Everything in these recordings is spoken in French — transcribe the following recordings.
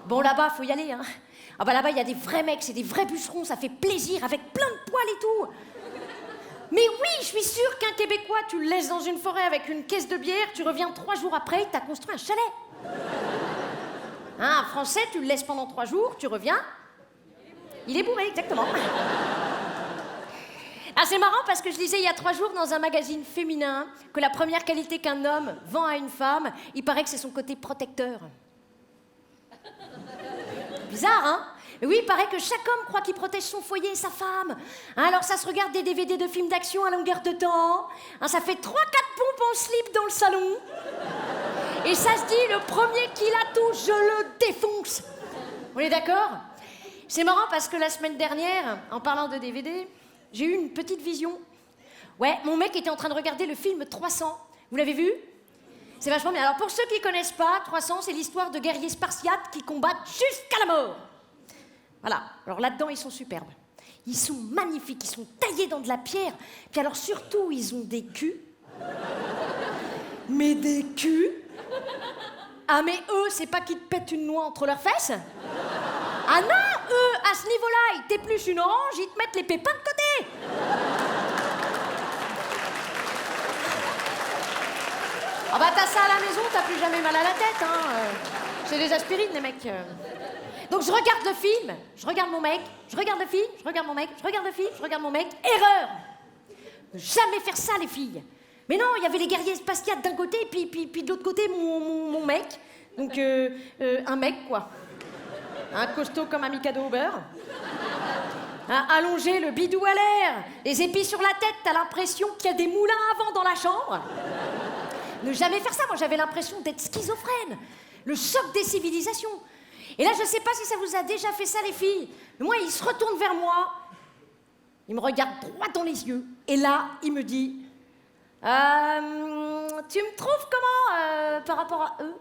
Bon, là-bas, faut y aller, hein. Ah bah là-bas, il y a des vrais mecs, c'est des vrais bûcherons, ça fait plaisir, avec plein de poils et tout. Mais oui, je suis sûre qu'un Québécois, tu le laisses dans une forêt avec une caisse de bière, tu reviens 3 jours après, t'as construit un chalet. Hein, un Français, tu le laisses pendant 3 jours, tu reviens, il est bourré, exactement. Ah, c'est marrant parce que je lisais il y a 3 jours dans un magazine féminin que la première qualité qu'un homme vend à une femme, il paraît que c'est son côté protecteur. Bizarre, hein? Oui, il paraît que chaque homme croit qu'il protège son foyer et sa femme. Hein, alors ça se regarde des DVD de films d'action à longueur de temps. Hein, ça fait 3-4 pompes en slip dans le salon. Et ça se dit, le premier qui la touche, je le défonce. On est d'accord? C'est marrant parce que la semaine dernière, en parlant de DVD, j'ai eu une petite vision. Ouais, mon mec était en train de regarder le film 300. Vous l'avez vu? C'est vachement bien. Alors pour ceux qui connaissent pas, 300, c'est l'histoire de guerriers spartiates qui combattent jusqu'à la mort. Voilà. Alors là-dedans, ils sont superbes. Ils sont magnifiques, ils sont taillés dans de la pierre. Puis alors surtout, ils ont des culs. Mais des culs. Ah mais eux, c'est pas qu'ils te pètent une noix entre leurs fesses. Ah non, eux, à ce niveau-là, ils t'épluchent une orange, ils te mettent les pépins de côté. Ah bah t'as ça à la maison, t'as plus jamais mal à la tête, hein. C'est des aspirines, les mecs. Donc je regarde le film, je regarde mon mec, je regarde le film, je regarde mon mec, je regarde le film, je regarde mon mec. Erreur! Ne jamais faire ça, les filles. Mais non, il y avait les guerriers spartiates d'un côté, puis de l'autre côté, mon mec. Donc un mec, quoi. Un costaud comme un Mikado au beurre. Allongé, le bidou à l'air, les épis sur la tête, t'as l'impression qu'il y a des moulins à vent dans la chambre. Ne jamais faire ça, moi j'avais l'impression d'être schizophrène. Le choc des civilisations. Et là, je sais pas si ça vous a déjà fait ça, les filles. Mais moi, il se retourne vers moi, il me regarde droit dans les yeux, et là, il me dit tu me trouves comment par rapport à eux?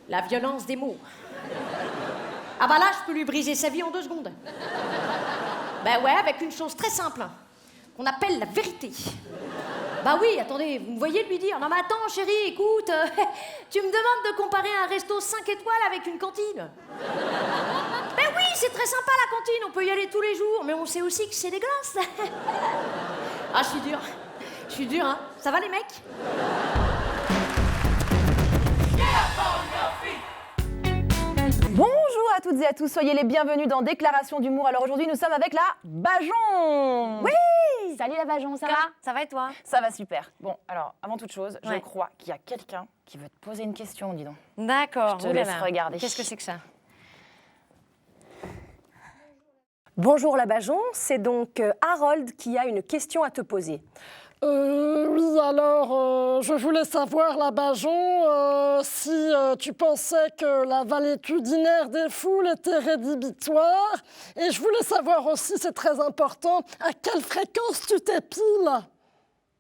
La violence des mots. Ah bah là, je peux lui briser sa vie en 2 secondes. Ben ouais, avec une chose très simple, qu'on appelle la vérité. Bah oui, attendez, vous me voyez lui dire, non mais attends chérie, écoute, tu me demandes de comparer un resto 5 étoiles avec une cantine. Ben oui, c'est très sympa la cantine, on peut y aller tous les jours, mais on sait aussi que c'est dégueulasse. Ah, je suis dur, hein. Ça va les mecs? Bonjour à toutes et à tous, soyez les bienvenus dans Déclaration d'humour. Alors aujourd'hui, nous sommes avec la Bajon. Oui! Salut la Bajon, ça va? Ça va et toi? Ça va super. Bon, alors, avant toute chose, je crois qu'il y a quelqu'un qui veut te poser une question, dis donc. D'accord. Je te laisse regarder. Qu'est-ce que c'est que ça? Bonjour la Bajon, c'est donc Harold qui a une question à te poser. Oui, alors, je voulais savoir, la Bajon, si tu pensais que la valétudinaire des foules était rédhibitoire. Et je voulais savoir aussi, c'est très important, à quelle fréquence tu t'épiles.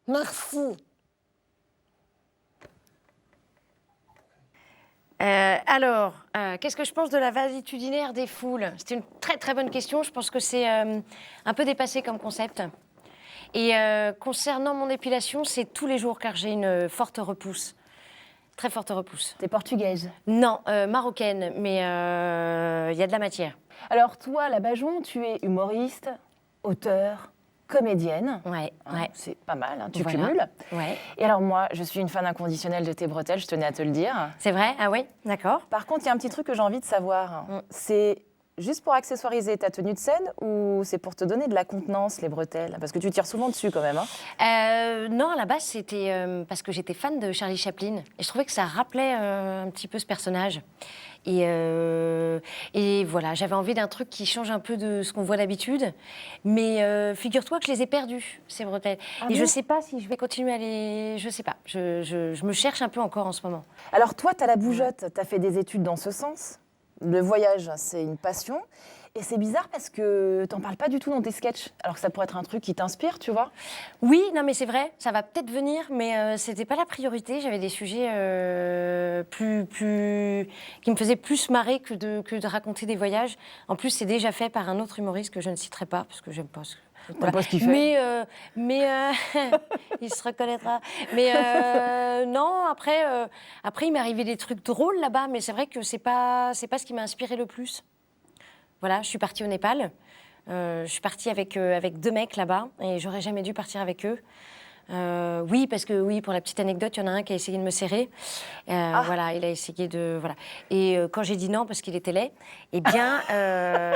Merci. Qu'est-ce que je pense de la valétudinaire des foules? C'est une très très bonne question. Je pense que c'est un peu dépassé comme concept. Et concernant mon épilation, c'est tous les jours car j'ai une forte repousse. Très forte repousse. T'es portugaise? Non, marocaine, mais il y a de la matière. Alors toi, la Bajon, tu es humoriste, auteur, comédienne. Ouais. C'est pas mal, hein, tu Voilà. cumules. Ouais. Et alors moi, je suis une fan inconditionnelle de tes bretelles, je tenais à te le dire. C'est vrai? Ah oui? D'accord. Par contre, il y a un petit truc que j'ai envie de savoir. C'est juste pour accessoiriser ta tenue de scène ou c'est pour te donner de la contenance, les bretelles? Parce que tu tires souvent dessus quand même. Hein. Non, à la base, c'était parce que j'étais fan de Charlie Chaplin. Et je trouvais que ça rappelait un petit peu ce personnage. Et voilà, j'avais envie d'un truc qui change un peu de ce qu'on voit d'habitude. Mais figure-toi que je les ai perdus, ces bretelles. Ah et bon? je sais pas si je vais continuer à les... Je sais pas. Je me cherche un peu encore en ce moment. Alors toi, tu as la bougeotte, tu as fait des études dans ce sens. Le voyage, c'est une passion. Et c'est bizarre parce que t'en parles pas du tout dans tes sketchs, alors que ça pourrait être un truc qui t'inspire, tu vois. Oui, non, mais c'est vrai, ça va peut-être venir, mais c'était pas la priorité. J'avais des sujets qui me faisaient plus marrer que de raconter des voyages. En plus, c'est déjà fait par un autre humoriste que je ne citerai pas, parce que j'aime pas ce... T'aimes pas ce qu'il fait. Mais il se reconnaîtra. Mais non, après, il m'est arrivé des trucs drôles là-bas, mais c'est vrai que c'est pas ce qui m'a inspiré le plus. Voilà, je suis partie au Népal. Je suis partie avec 2 mecs là-bas et j'aurais jamais dû partir avec eux. Oui, parce que oui, pour la petite anecdote, il y en a un qui a essayé de me serrer. Voilà, il a essayé de voilà. Et quand j'ai dit non parce qu'il était laid, eh bien,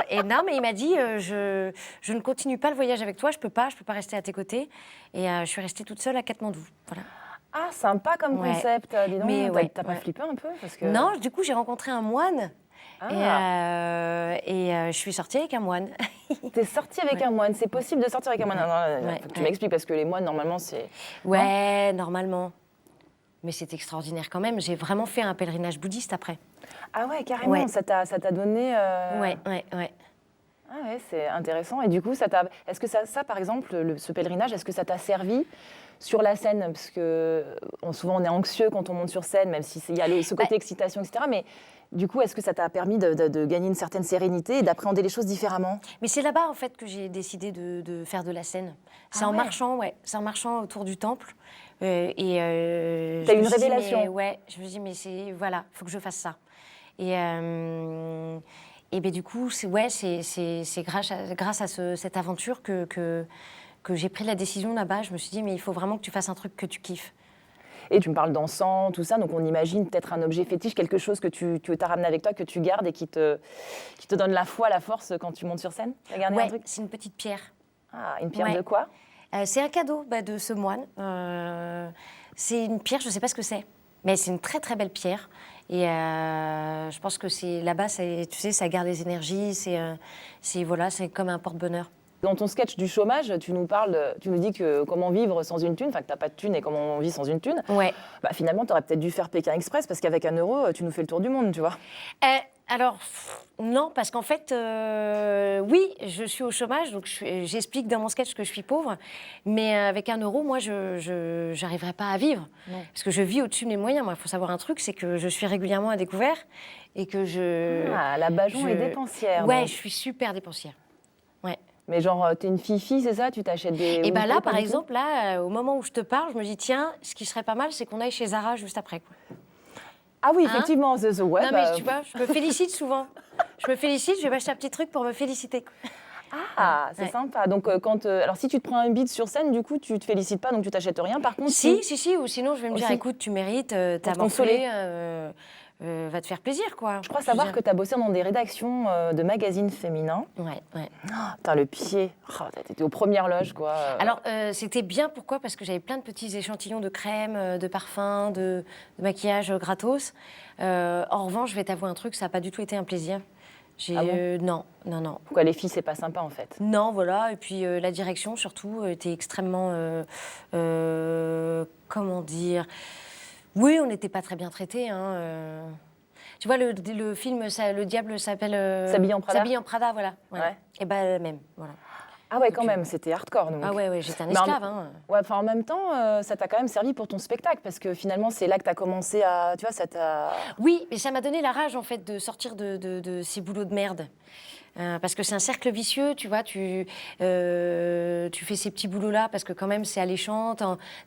et non, mais il m'a dit je ne continue pas le voyage avec toi, je peux pas rester à tes côtés. Et je suis restée toute seule à Katmandou. Voilà. Ah, sympa comme Ouais. concept. Dis donc, Mais t'as pas ouais. flippé un peu parce que... Non, du coup, j'ai rencontré un moine. Ah. Et je suis sortie avec un moine. T'es sortie avec un moine, c'est possible de sortir avec un moine? Non, Ouais, faut que tu ouais. m'expliques parce que les moines, normalement, c'est... Ouais, normalement. Mais c'est extraordinaire quand même. J'ai vraiment fait un pèlerinage bouddhiste après. Ah ouais, carrément, Ouais. ça t'a donné... Ouais. Ah ouais, c'est intéressant. Et du coup, est-ce que ça par exemple, ce pèlerinage, est-ce que ça t'a servi sur la scène? Parce que souvent, on est anxieux quand on monte sur scène, même si il y a ce côté excitation, etc. Mais du coup, est-ce que ça t'a permis de gagner une certaine sérénité et d'appréhender les choses différemment? Mais c'est là-bas en fait que j'ai décidé de faire de la scène. C'est Ah en ouais. marchant, ouais. C'est en marchant autour du temple. T'as Je une me suis dit, révélation. mais ouais, je me dis mais c'est voilà, faut que je fasse ça. Et ben du coup, c'est grâce à cette aventure que j'ai pris la décision là-bas. Je me suis dit mais il faut vraiment que tu fasses un truc que tu kiffes. Et tu me parles d'encens, tout ça, donc on imagine peut-être un objet fétiche, quelque chose que tu as ramené avec toi, que tu gardes et qui te donne la foi, la force quand tu montes sur scène. T'as gardé un Ouais, truc? c'est une petite pierre. Ah, une pierre Ouais. de quoi? C'est un cadeau de ce moine. C'est une pierre, je ne sais pas ce que c'est, mais c'est une très très belle pierre. Et je pense que c'est là-bas, tu sais, ça garde les énergies. C'est comme un porte-bonheur. Dans ton sketch du chômage, tu nous dis que comment vivre sans une thune, enfin que t'as pas de thune et comment on vit sans une thune. Ouais. Bah, finalement, tu aurais peut-être dû faire Pékin Express parce qu'avec 1 euro, tu nous fais le tour du monde, tu vois. Alors, non, parce qu'en fait, oui, je suis au chômage, donc j'explique dans mon sketch que je suis pauvre, mais avec 1 euro, moi, je n'arriverai pas à vivre. Non. Parce que je vis au-dessus de mes moyens. Moi, il faut savoir un truc, c'est que je suis régulièrement à découvert et que Ah, la Bajon est dépensière. Ouais, donc. je suis super dépensière. Ouais. Mais genre, t'es une fifi, c'est ça? Tu t'achètes des... Et bien oui, là, pas par du tout. exemple, au moment où je te parle, je me dis, tiens, ce qui serait pas mal, c'est qu'on aille chez Zara juste après. Quoi. Ah oui, effectivement, ouais, Non, mais tu vois, je me félicite souvent. Je me félicite, je vais m'acheter un petit truc pour me féliciter. Quoi. Ah, c'est Ouais. sympa. Donc, alors si tu te prends un beat sur scène, du coup, tu te félicites pas, donc tu t'achètes rien. Par contre, Si, ou sinon, je vais me dire, Aussi. écoute, tu mérites, t'as te consoler. morflé, va te faire plaisir, quoi. je crois savoir que tu as bossé dans des rédactions de magazines féminins. Ouais. Putain, le pied. Oh, t'étais aux premières loges, quoi. Alors, c'était bien, pourquoi? Parce que j'avais plein de petits échantillons de crème, de parfum, de maquillage gratos. En revanche, je vais t'avouer un truc, ça n'a pas du tout été un plaisir. Ah bon Non. Pourquoi les filles, c'est pas sympa, en fait? Non, voilà. Et puis la direction, surtout, était extrêmement... comment dire? Oui, on n'était pas très bien traités. Hein, Tu vois, le film, Le Diable s'appelle... S'habiller en Prada. S'habiller en Prada, voilà. Ouais. Et ben même, voilà. Ah ouais, quand même, c'était hardcore. Donc. Ah ouais, j'étais un Mais en- esclave. Hein. Ouais, enfin, en même temps, ça t'a quand même servi pour ton spectacle, parce que finalement, c'est là que t'as commencé à... Tu vois, ça t'a... Oui, mais ça m'a donné la rage, en fait, de sortir de ces boulots de merde. Parce que c'est un cercle vicieux, tu vois, tu fais ces petits boulots-là parce que quand même c'est alléchant,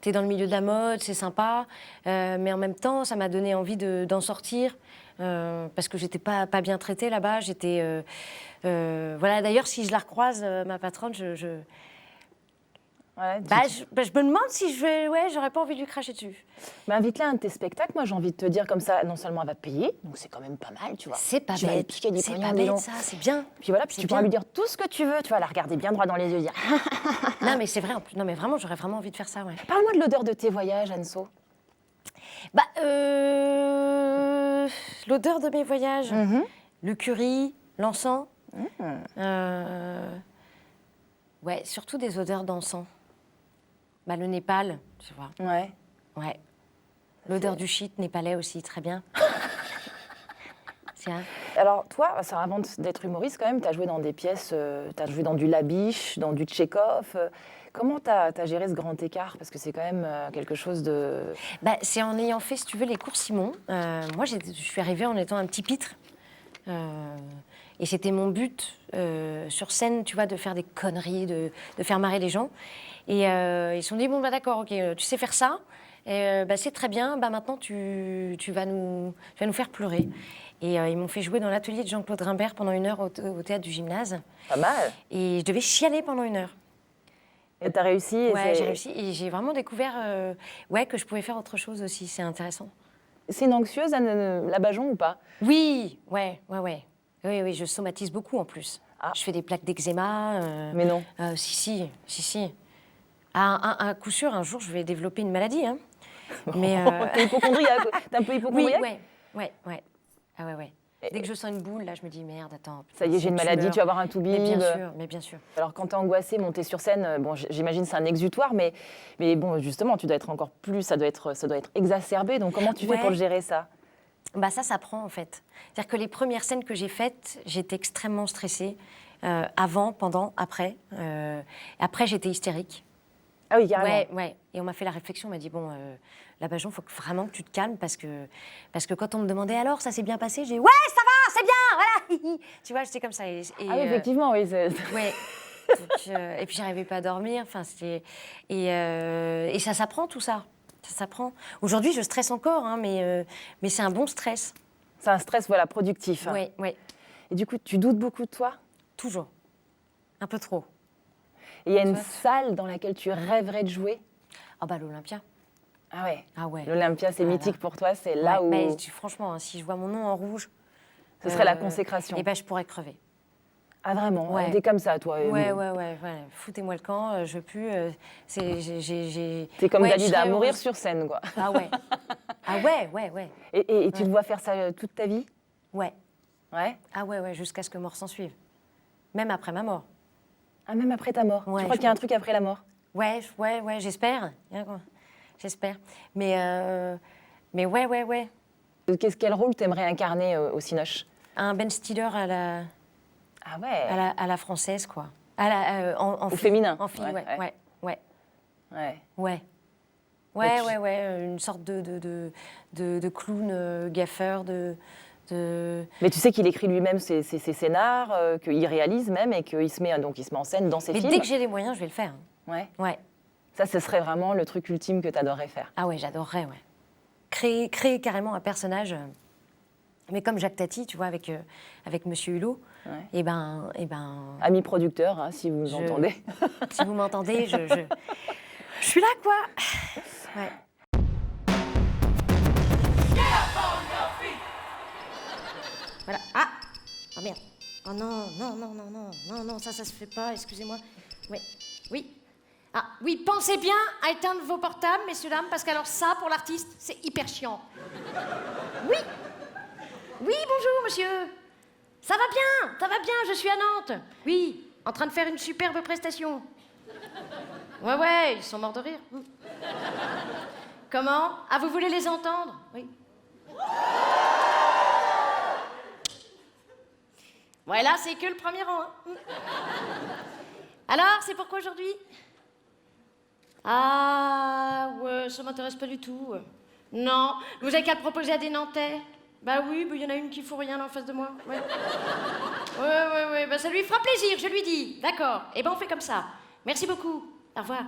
t'es dans le milieu de la mode, c'est sympa, mais en même temps ça m'a donné envie d'en sortir parce que j'étais pas bien traitée là-bas, voilà, d'ailleurs si je la recroise, ma patronne, Ouais, je me demande si j'aurais pas envie de lui cracher dessus. Mais invite-la à un de tes spectacles, moi j'ai envie de te dire comme ça, non seulement elle va te payer, donc c'est quand même pas mal, tu vois. C'est pas Tu vas lui bête, piquer des c'est poignards pas dedans. bête ça, c'est bien. Puis voilà, puis C'est tu pourras bien. lui dire tout ce que tu veux, tu vas la regarder bien droit dans les yeux, dire Non mais c'est vrai, en plus, non mais vraiment j'aurais vraiment envie de faire ça, ouais. Parle-moi de l'odeur de tes voyages, Anso. L'odeur de mes voyages, le curry, l'encens. Ouais, surtout des odeurs d'encens. Le Népal, tu vois. Ouais. Ouais. L'odeur du shit népalais aussi, très bien. Tiens. Alors, toi, ça, avant d'être humoriste, quand même, tu as joué dans des pièces, tu as joué dans du Labiche, dans du Tchekhov. Comment tu as géré ce grand écart? Parce que c'est quand même quelque chose de... Bah, c'est en ayant fait, si tu veux, les cours Simon. Moi, je suis arrivée en étant un petit pitre. Et c'était mon but sur scène, tu vois, de faire des conneries, de faire marrer les gens. Et ils se sont dit, bon, bah d'accord, ok, tu sais faire ça. Et bah, c'est très bien, bah, maintenant tu vas nous faire pleurer. Et ils m'ont fait jouer dans l'atelier de Jean-Claude Rimbert pendant 1 heure au théâtre du Gymnase. Pas mal. Et je devais chialer pendant 1 heure. Et tu as réussi et Ouais, j'ai réussi. Et j'ai vraiment découvert ouais, que je pouvais faire autre chose aussi. C'est intéressant. C'est une anxieuse, la Bajon, ou pas? Oui, ouais. Oui, je somatise beaucoup en plus. Ah. Je fais des plaques d'eczéma. Mais non. Si. À coup sûr, un jour, je vais développer une maladie. Hein. Mais T'es hypochondriaque. T'es un peu oui, hypochondriaque? ouais. Ah ouais. Dès que je sens une boule, là, je me dis merde, attends. Ça y est, j'ai une maladie, tu vas avoir un tout bib. Mais bien sûr. Alors, quand t'es angoissée, monter sur scène, bon, j'imagine c'est un exutoire, mais bon, justement, tu dois être encore plus, ça doit être exacerbé. Donc, comment tu fais pour le gérer, ça? Bah ça prend en fait. C'est-à-dire que les premières scènes que j'ai faites, j'étais extrêmement stressée. Avant, pendant, après. Après, j'étais hystérique. Ah oui, carrément. Ouais. Et on m'a fait la réflexion, on m'a dit, bon, la Bajon, il faut vraiment que tu te calmes parce que quand on me demandait alors, ça s'est bien passé, j'ai dit, ouais, ça va, c'est bien, voilà. Tu vois, j'étais comme ça. Et, Ah oui, effectivement, oui. Ouais. Donc, et puis, j'arrivais pas à dormir. Enfin, et ça s'apprend, tout ça. Ça s'apprend. Aujourd'hui, je stresse encore, hein, mais c'est un bon stress. C'est un stress, voilà, productif. Oui. Et du coup, tu doutes beaucoup de toi? Toujours. Un peu trop. Et il y a une salle dans laquelle tu rêverais de jouer? Ah bah l'Olympia. Ah ouais. Ouais. L'Olympia, c'est mythique pour toi, c'est là où... Mais franchement, hein, si je vois mon nom en rouge... Ce serait la consécration. Et ben je pourrais crever. Ah vraiment? Ouais. T'es comme ça, toi? Ouais. Foutez-moi le camp, je veux plus... T'es comme Dalida, je serais à mourir heureuse. sur scène, quoi. Ah ouais. Ouais. Et tu te vois faire ça toute ta vie? Ouais. Ouais. Ah ouais, jusqu'à ce que mort s'en suive. Même après ma mort. Ah, même après ta mort? Ouais, tu crois qu'il y a un truc après la mort? Ouais, j'espère. J'espère. Mais ouais. Quel rôle t'aimerais incarner au Cinoche? Un Ben Stiller à la... Ah ouais. À la française, quoi. En Au fille. féminin. En fille, ouais. Ouais. Une sorte de clown gaffeur, Mais tu sais qu'il écrit lui-même ses scénars, qu'il réalise même et qu'il se met en scène dans ses Mais films. dès que j'ai les moyens, je vais le faire. Ouais. Ça, ce serait vraiment le truc ultime que t'adorerais faire. Ah ouais, j'adorerais, ouais. Créer carrément un personnage, mais comme Jacques Tati, tu vois, avec Monsieur Hulot. Ouais. Et ben... Ami producteur, hein, si vous nous entendez. Si vous m'entendez, je suis là, quoi. Ouais. Voilà. Ah! Oh merde. Oh non, ça se fait pas, excusez-moi. Oui. Ah, oui, pensez bien à éteindre vos portables, messieurs, dames, parce qu'alors ça, pour l'artiste, c'est hyper chiant. Oui, bonjour, monsieur. Ça va bien, je suis à Nantes. Oui, en train de faire une superbe prestation. Ouais, ils sont morts de rire. Comment? Ah, vous voulez les entendre? Oui. Ouais, là, c'est que le premier rang. Hein. Alors, c'est pourquoi aujourd'hui? Ah, ouais, ça m'intéresse pas du tout. Non, vous avez qu'à le proposer à des Nantais. Bah oui, il y en a une qui fout rien en face de moi. Ouais, bah ça lui fera plaisir, je lui dis. D'accord, eh ben on fait comme ça. Merci beaucoup, au revoir.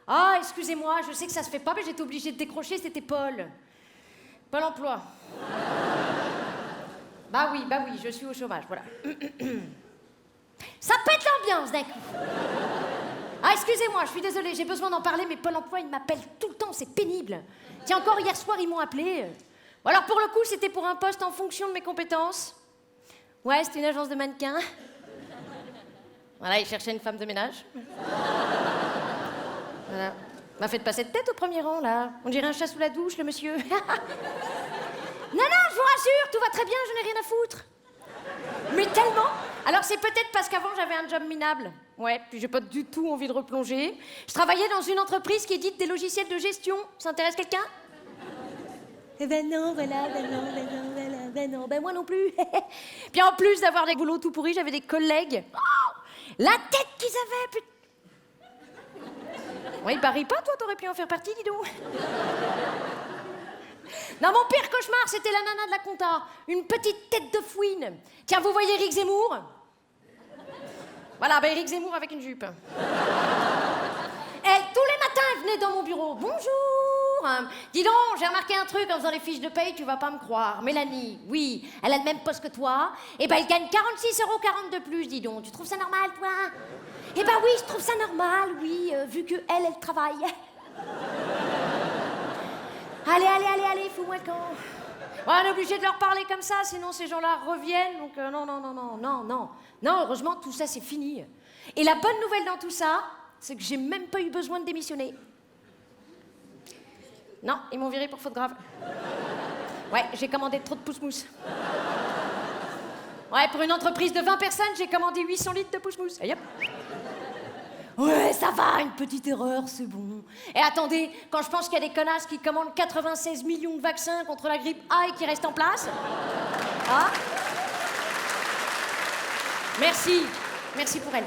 Ah, excusez-moi, je sais que ça se fait pas, mais j'étais obligée de décrocher, c'était Paul. Pôle emploi. Bah oui, je suis au chômage, voilà. Ça pète l'ambiance d'un coup. Ah, excusez-moi, je suis désolée, j'ai besoin d'en parler, mais Pôle emploi, ils m'appellent tout le temps, c'est pénible. Tiens, encore hier soir, ils m'ont appelé. Alors, pour le coup, c'était pour un poste en fonction de mes compétences. Ouais, c'était une agence de mannequins. Voilà, ils cherchaient une femme de ménage. Voilà. M'a fait passer de tête au premier rang, là. On dirait un chat sous la douche, le monsieur. Non, je vous rassure, tout va très bien, je n'ai rien à foutre. Mais tellement. Alors, c'est peut-être parce qu'avant, j'avais un job minable. Ouais, puis j'ai pas du tout envie de replonger. Je travaillais dans une entreprise qui édite des logiciels de gestion. Ça intéresse quelqu'un? Eh ben non, voilà. Ben non, ben moi non plus. Puis en plus d'avoir des boulots tout pourris, j'avais des collègues. Oh, la tête qu'ils avaient, putain. Oui, parie pas, toi, t'aurais pu en faire partie, dis donc. Non, mon pire cauchemar, c'était la nana de la compta. Une petite tête de fouine. Tiens, vous voyez Éric Zemmour? Voilà, ben Éric Zemmour avec une jupe. Elle, tous les matins, elle venait dans mon bureau. Bonjour. Dis donc, j'ai remarqué un truc en faisant les fiches de paye, tu vas pas me croire. Mélanie, oui, elle a le même poste que toi. Eh ben, elle gagne 46,40 € de plus, dis donc. Tu trouves ça normal, toi? Eh ben oui, je trouve ça normal, oui, vu que elle travaille. Allez, fous-moi le camp. On est obligé de leur parler comme ça, sinon ces gens-là reviennent. Donc non, heureusement, tout ça, c'est fini. Et la bonne nouvelle dans tout ça, c'est que j'ai même pas eu besoin de démissionner. Non, ils m'ont viré pour faute grave. Ouais, j'ai commandé trop de pousse-mousse. Ouais, pour une entreprise de 20 personnes, j'ai commandé 800 litres de pousse-mousse. Et hop. Ouais, ça va, une petite erreur, c'est bon. Et attendez, quand je pense qu'il y a des connasses qui commandent 96 millions de vaccins contre la grippe A et qui restent en place. Ah. Merci pour elle.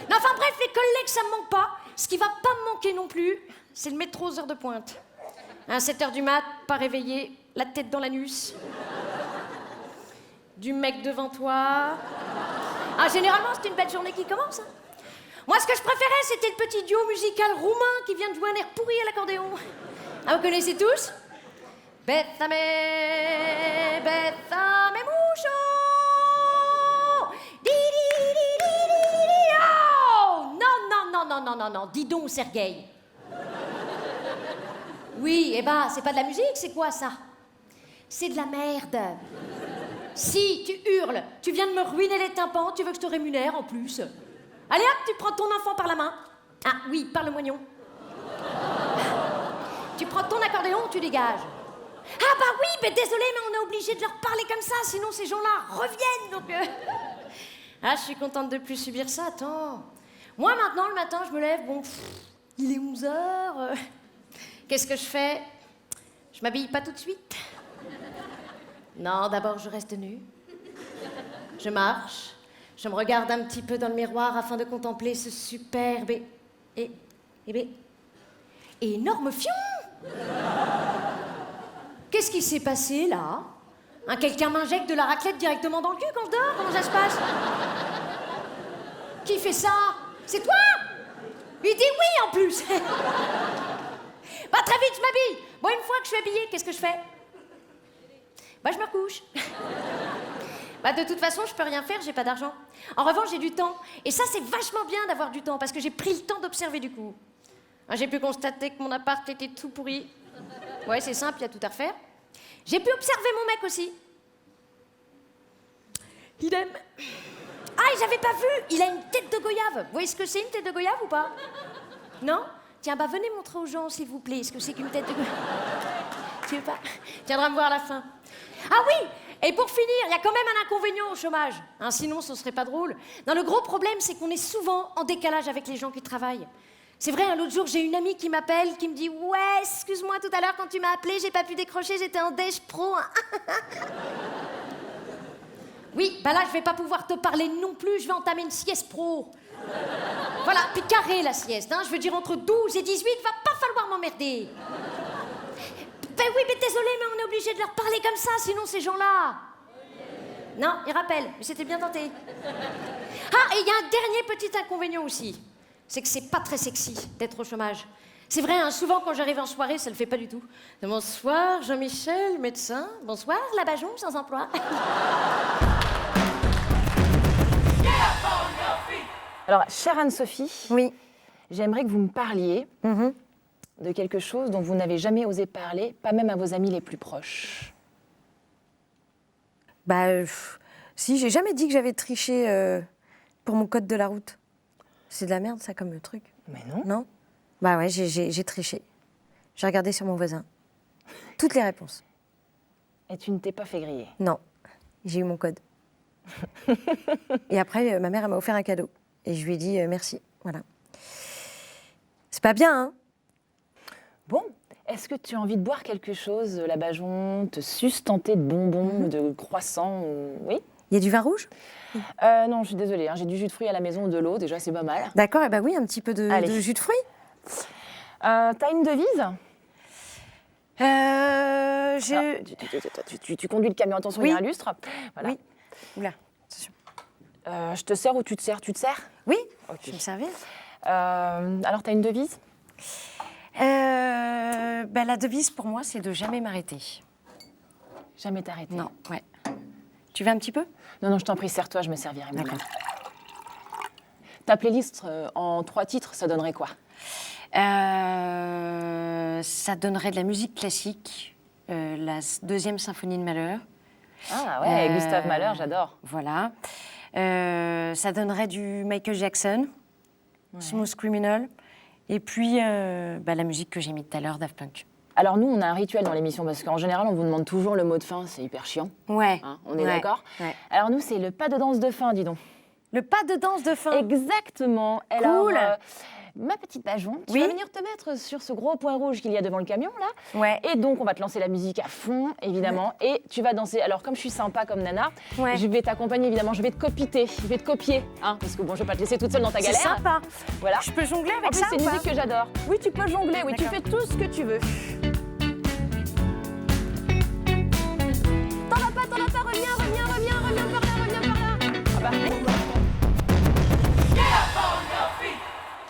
Non, enfin bref, les collègues, ça me manque pas. Ce qui va pas me manquer non plus, c'est le métro aux heures de pointe. À 7h du mat, pas réveillé, la tête dans l'anus. Du mec devant toi. Ah, généralement, c'est une belle journée qui commence. Hein. Moi, ce que je préférais, c'était le petit duo musical roumain qui vient de jouer un air pourri à l'accordéon. Ah, vous connaissez tous? Bethame mucho. Di, di, di, di, di, di. Oh! Non, dis donc, Sergueï. Oui, eh ben, c'est pas de la musique, c'est quoi, ça? C'est de la merde. Si, tu hurles, tu viens de me ruiner les tympans, tu veux que je te rémunère en plus. Allez hop, tu prends ton enfant par la main. Ah oui, par le moignon. Tu prends ton accordéon, tu dégages. Ah bah oui, mais désolé, mais on est obligé de leur parler comme ça, sinon ces gens-là reviennent, donc... Ah, je suis contente de plus subir ça, attends. Moi, maintenant, le matin, je me lève, bon, il est 11h. Qu'est-ce que je fais? Je m'habille pas tout de suite. Non, d'abord, je reste nue. Je marche. Je me regarde un petit peu dans le miroir afin de contempler ce superbe et énorme fion. Qu'est-ce qui s'est passé, là? Hein, quelqu'un m'injecte de la raclette directement dans le cul quand je dors? Comment ça se passe? Qui fait ça? C'est toi? Il dit oui, en plus. Bah, très vite, je m'habille. Bon, une fois que je suis habillée, qu'est-ce que je fais? Bah, je me recouche. Bah, de toute façon, je peux rien faire, j'ai pas d'argent. En revanche, j'ai du temps. Et ça, c'est vachement bien d'avoir du temps, parce que j'ai pris le temps d'observer du coup. J'ai pu constater que mon appart était tout pourri. Ouais, c'est simple, il y a tout à refaire. J'ai pu observer mon mec aussi. Idem. Ah, et j'avais pas vu, il a une tête de goyave. Vous voyez ce que c'est, une tête de goyave ou pas? Non? Tiens, bah venez montrer aux gens, s'il vous plaît, ce que c'est qu'une tête de goyave. Tu veux pas? Tu viendras me voir à la fin. Ah oui! Et pour finir, il y a quand même un inconvénient au chômage. Hein, sinon, ce serait pas drôle. Non, le gros problème, c'est qu'on est souvent en décalage avec les gens qui travaillent. C'est vrai, l'autre jour, j'ai une amie qui m'appelle, qui me dit « Ouais, excuse-moi, tout à l'heure, quand tu m'as appelé, j'ai pas pu décrocher, j'étais en déj pro. Hein. » Oui, bah là, je vais pas pouvoir te parler non plus, je vais entamer une sieste pro. Voilà, puis carré la sieste, hein, je veux dire entre 12 et 18, va pas falloir m'emmerder. Ben oui, mais désolé, mais on est obligé de leur parler comme ça, sinon ces gens-là... Non, ils rappellent, mais c'était bien tenté. Ah, et il y a un dernier petit inconvénient aussi. C'est que c'est pas très sexy d'être au chômage. C'est vrai, hein, souvent quand j'arrive en soirée, ça le fait pas du tout. Bonsoir, Jean-Michel, médecin. Bonsoir, la Bajon, sans emploi. Alors, chère Anne-Sophie, Oui. j'aimerais que vous me parliez de quelque chose dont vous n'avez jamais osé parler, pas même à vos amis les plus proches. Bah, si, j'ai jamais dit que j'avais triché pour mon code de la route. C'est de la merde, ça, comme truc. Mais non. Non? Bah ouais, j'ai triché. J'ai regardé sur mon voisin. Toutes les réponses. Et tu ne t'es pas fait griller? Non. J'ai eu mon code. Et après, ma mère, elle m'a offert un cadeau. Et je lui ai dit merci. Voilà. C'est pas bien, hein? Bon, Est-ce que tu as envie de boire quelque chose, la Bajon, te sustenter de bonbons, de croissants Oui. Il y a du vin rouge? Non, je suis désolée, hein, j'ai du jus de fruits à la maison ou de l'eau, déjà c'est pas mal. D'accord, et ben oui, un petit peu de Allez. jus de fruits. T'as une devise Je... Tu conduis le camion, attention, il y a un lustre. Voilà. Oui. Oula, attention. Je te sers ou tu te sers? Tu te sers? Oui, Ok. je vais me servir. Alors, t'as une devise? La devise pour moi, c'est de jamais m'arrêter. Jamais t'arrêter. Non, ouais. Tu veux un petit peu? Non, je t'en prie, sers-toi, je me servirai. D'accord. Ta playlist en 3 titres, ça donnerait quoi? Ça donnerait de la musique classique, la deuxième symphonie de Mahler. Ah ouais, Gustave Mahler, j'adore. Voilà. Ça donnerait du Michael Jackson, Smooth Criminal, et puis la musique que j'ai mise tout à l'heure, Daft Punk. Alors nous, on a un rituel dans l'émission, parce qu'en général, on vous demande toujours le mot de fin, c'est hyper chiant. Ouais. Hein, on est d'accord? Ouais. Alors nous, c'est le pas de danse de fin, dis donc. Le pas de danse de fin. Exactement. Cool. Alors, ma petite Bajon, tu Oui. vas venir te mettre sur ce gros point rouge qu'il y a devant le camion, là. Ouais. Et donc, on va te lancer la musique à fond, évidemment. Et tu vas danser. Alors, comme je suis sympa comme Nana, Ouais. je vais t'accompagner, évidemment. Je vais te copiter. Je vais te copier. Hein, parce que bon, je vais pas te laisser toute seule dans ta C'est galère. sympa. Voilà. Je peux jongler En avec plus, ça c'est ou une pas? musique que j'adore. Oui, tu peux jongler. Oui, tu D'accord. fais tout ce que tu veux. T'en as pas, reviens par là, reviens par là. Ah bah,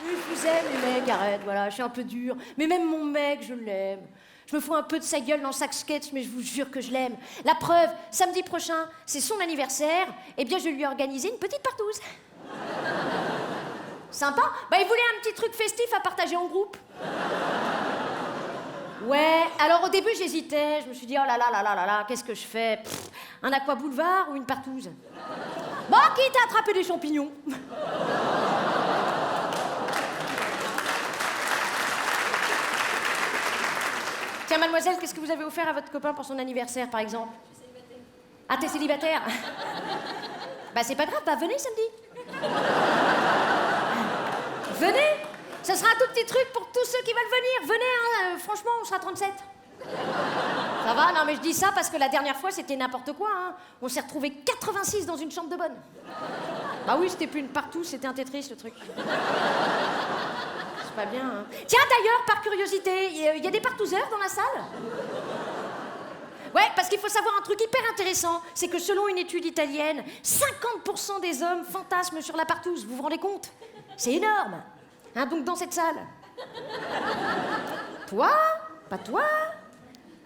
Je vous aime, les mecs, arrête, voilà, je suis un peu dure. Mais même mon mec, je l'aime. Je me fous un peu de sa gueule dans chaque sketch, mais je vous jure que je l'aime. La preuve, samedi prochain, c'est son anniversaire. Eh bien, je lui ai organisé une petite partouze. Sympa? Bah, il voulait un petit truc festif à partager en groupe. Ouais, alors au début, j'hésitais. Je me suis dit, oh là là là là là là, qu'est-ce que je fais? Un aqua boulevard ou une partouze? Bon, quitte à attraper des champignons. Tiens, mademoiselle, qu'est-ce que vous avez offert à votre copain pour son anniversaire, par exemple? Je suis célibataire. Ah, t'es célibataire? Bah, c'est pas grave, bah, venez samedi. Venez. Ce sera un tout petit truc pour tous ceux qui veulent venir. Venez, hein, franchement, on sera 37. Ça va? Non, mais je dis ça parce que la dernière fois, c'était n'importe quoi, hein. On s'est retrouvés 86 dans une chambre de bonne. Bah oui, c'était plus une partout, c'était un Tetris, le truc. C'est pas bien, hein. Tiens, d'ailleurs, par curiosité, il y a des partouzeurs dans la salle? Ouais, parce qu'il faut savoir un truc hyper intéressant, c'est que selon une étude italienne, 50% des hommes fantasment sur la partouze, vous vous rendez compte? C'est énorme. Hein, donc dans cette salle. Toi? Pas toi?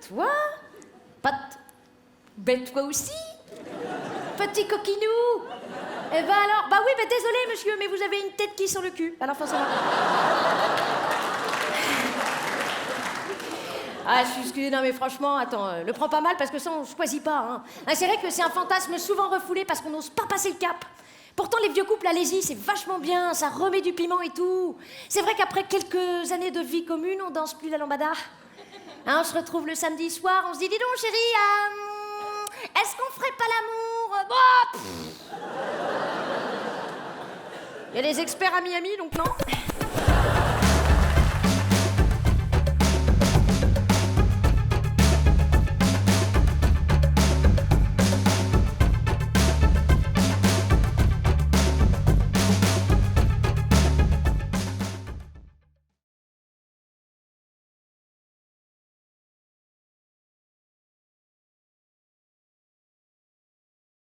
Toi? Pas Ben toi aussi? Petit coquinou? Eh ben alors, bah oui, ben désolé monsieur, mais vous avez une tête qui sent le cul. Alors forcément. Ah, je suis excusée, non mais franchement, attends, le prends pas mal parce que ça on choisit pas, hein. Ah, c'est vrai que c'est un fantasme souvent refoulé parce qu'on n'ose pas passer le cap. Pourtant les vieux couples, allez-y, c'est vachement bien, ça remet du piment et tout. C'est vrai qu'après quelques années de vie commune, on danse plus la lambada. Hein, on se retrouve le samedi soir, on se dit, dis donc chérie, est-ce qu'on ferait pas l'amour? Bon, il y a les experts à Miami, donc non.